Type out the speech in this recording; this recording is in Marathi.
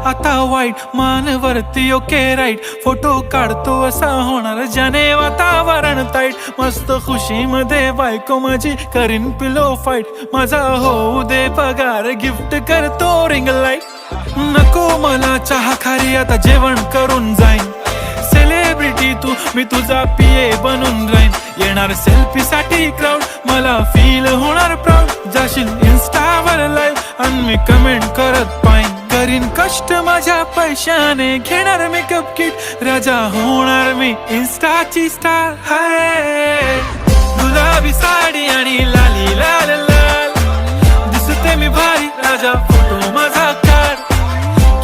आता वाईट मानवरती ओके राईट फोटो काढतो असा होणार ज्याने वातावरण ताईट मस्त खुशीमध्ये बायको माझी करीन पिलो फाईट माझा होऊ दे पगार गिफ्ट करतो रिंग लाईट नको मला चहा खारी आता जेवण करून जाईन सेलिब्रिटी तू मी तुझा पिये बनून राहीन येणार सेल्फी साठी क्राऊड मला फील होणार प्राऊड जाशील इन्स्टावर लाईव्ह आणि मी कमेंट करत पाईन करीन कष्ट माझ्या पैशाने घेणार मेकअप किट राजा होणार मी इन्स्टाची स्टार हाय गुलाबी साडी आणि लाली लाल लाल दिसते मी भारी राजा फोटो माझा